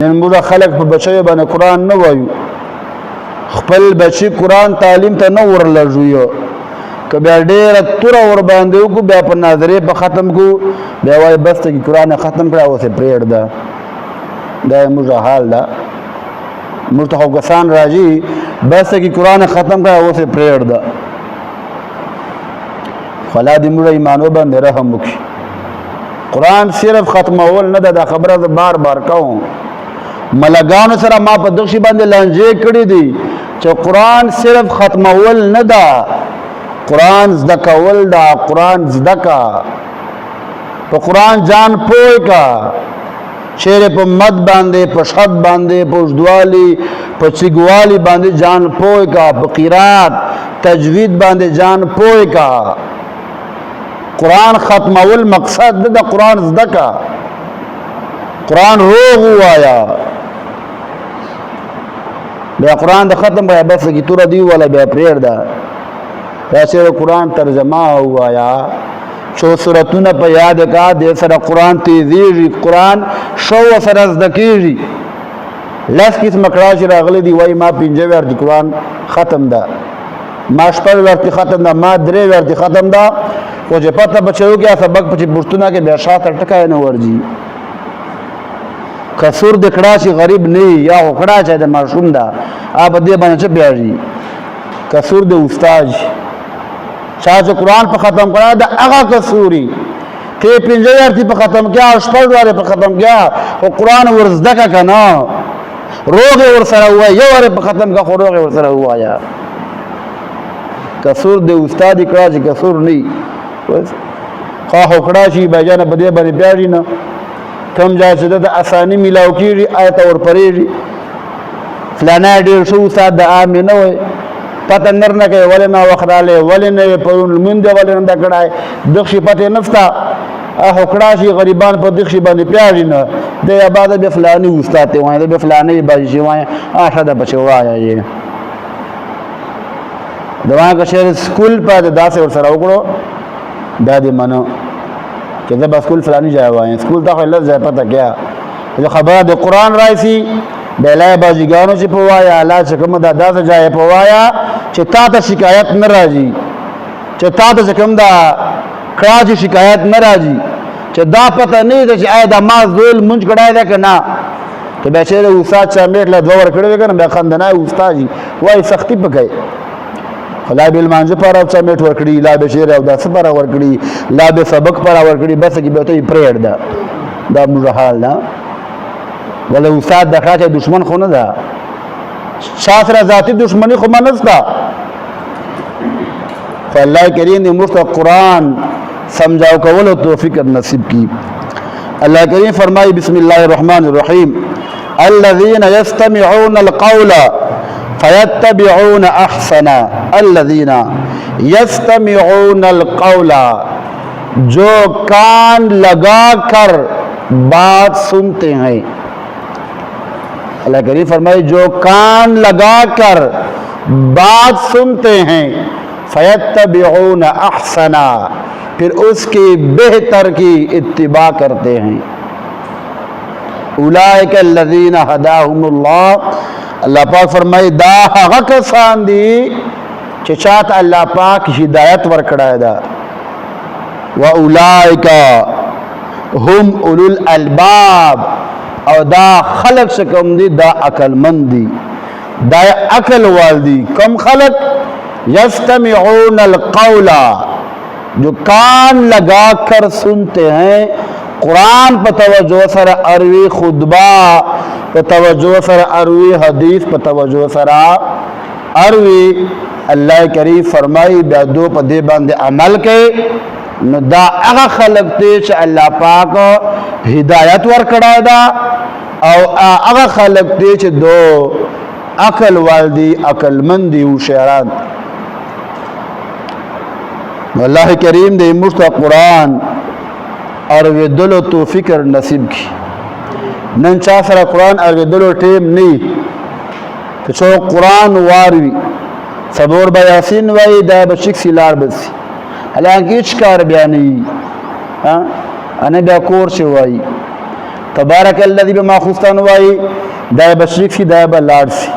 نن موږ خلک په بچیو باندې قرآن نه وایو، خپل بچی قرآن تعلیم ته نه ورلږو، که بیا ډېره توره ور باندې وکړو، بیا په ناظرې په ختم کړو، بیا وایي بس ته کې قرآن ختم کړه اوس یې پرېږده. دا زموږ حال ده. موږ ته خو کسان راځي بس ته کې قرآن ختم کړه اوس یې پرېږده. خو الله دې موږ ایمانو باندې رحم وکړي. قرآن صرف ختمول نه ده، دا خبره زه بار بار کوم. ملګانو سره ما په دغه شي باندې لانجې کړي دي چې قرآن صرف ختمول نه ده، قرآن زده کول ده. قرآن زده کا، په قرآن ځان پوه کا، چیرې په مد باندې، په شد باندې، په اوږدوالي، په چیګوالي باندې ځان پوه کا، په قرات تجوید باندې ځان پوه کا. قرآن ختمول مقصد ده د قرآن زده کا. قرآن روغ وایا، بیا قرآن د ختم بیا بس کی توره دی ولا بیا پرېږده. بیا چې قرآن ترجمه وایا، څو سورتونه په یاد کا، دې سره قرآن تیزیږي، قرآن شو سره زده کېږي. لس قسمه کړه چې راغلي دي، وایي ما 5 ورځې قرآن ختم ده، ما 6 ورځې ختم ده، ما 3 ورځې ختم ده. خو چې پته بچو کې سبق په پښتونه کې بیا شاته ټکای نه ورځي. کسور د کړه چې غریب نه یا وکړه چې د ماشوم ده، اب دې باندې چې بیاږي. کسور د استاد چا چې قرآن په ختم کړه د هغه کسوري کې 5 ورځې په ختم کیا، 6 ورځې په ختم کیا، او قرآن ورزده کا کنه روغ ور سره وای، یو ور په ختم کا خو روغ ور سره وایا. کسور د استاد کړه چې کسور نه خو وکړه چې بجانه بده باندې بیاږي نه. کم ځای چې د اسانی ملاو کېږي آیت ور پرېږي، فلانا ډېر ښه استاد د عام نه وای، پته نر نه کوي ولې نه وخت رالی، ولې نه پرون لمونځ دی، ولې نه ده کړی، دغه شي پته یې نشته. وکړه چې غریبان په دغه شي باندې پیاږي نه، دی اباده بیا فلاني استاد ته وایي، بیا فلاني باجي وایي ښه ده بچې وایه یې. د وایه که شعر سکول په داسې ورسره وکړو دا دې منو چې زه به سکول فلاني ځای وایم. سکول ته خو لږ ځای پته کیا، خبره د قرآن راشي بېلای باجیګانو چې په وایه، الله چې کومه دا داسې ځای په وایه چې تا ته شکایت نه راځي، چې تا ته چې کوم دا کړه چې شکایت نه راځي، چې دا پته نه ده چې آیا دا ما زول مونځ کړی دی که نه. که بیا چېرې استاد چا میټ له 2 ورکړی وي که نه، بیا خندنای استاد وي، وایي سختي په کوي. لا به لمانځه پاره چا میټ ورکړي، لا به شعر او داسې پاره ورکړي، لا به سبق پاره ورکړي، بس کې به ته یې پرېږده. دا موږ حال ده. ولا استاد د ښه دشمن خو نه ده، چا سره ذاتي دشمني خو ما نشته. خو الله کریم دې موږ ته قرآن سمجھاو کولو توفیق نصیب کی. الله کریم فرمایي بسم الله الرحمن الرحیم الذين يستمعون القول فيتبعون احسنا. الذين يستمعون القول، جو کان لگا کر بات سنتے ہیں. اللہ کریم فرمائے جو کان لگا کر بات سنتے ہیں، فیتبعون احسنا، پھر اس کی بہتر کی اتباع کرتے ہیں. اولئک الذین ہداہم اللہ، اللہ پاک فرمائے دا هغه کسان دي چې چاته الله پاک هدایت ورکړی ده. واولئک هم اولو الالباب، او دا خلق چې کوم دي دا عقل مند دي، دا عقل وال دي. کم خلق یستمعون القول، جو کان لگا کر سنتے ہیں، قرآن پہ توجہ سر اروی خطبہ پہ توجہ سر اروی حدیث پہ توجہ سر اروی. اللہ کریم فرمائی بیا دو پہ دے باندے عمل کے نو دا اغا خلق تے چا اللہ پاک ہدایت ورکڑا دا، او اغا خلق تے چا دو عقل والدی، عقل مندی و شعران. اللہ کریم دے مشتہ قرآن ارویدلو توفیق نصیب کی. نن چا سره قرآن ارویدلو ټیم نی که چو قرآن واروی صبور با یاسین وی دا بچک سی لار بسی، حالانکه هیچ کار بیا نی انا بیا کور چه وی تبارک الذی به ماخوستان وای دا بشریک سی دا به لاړ سی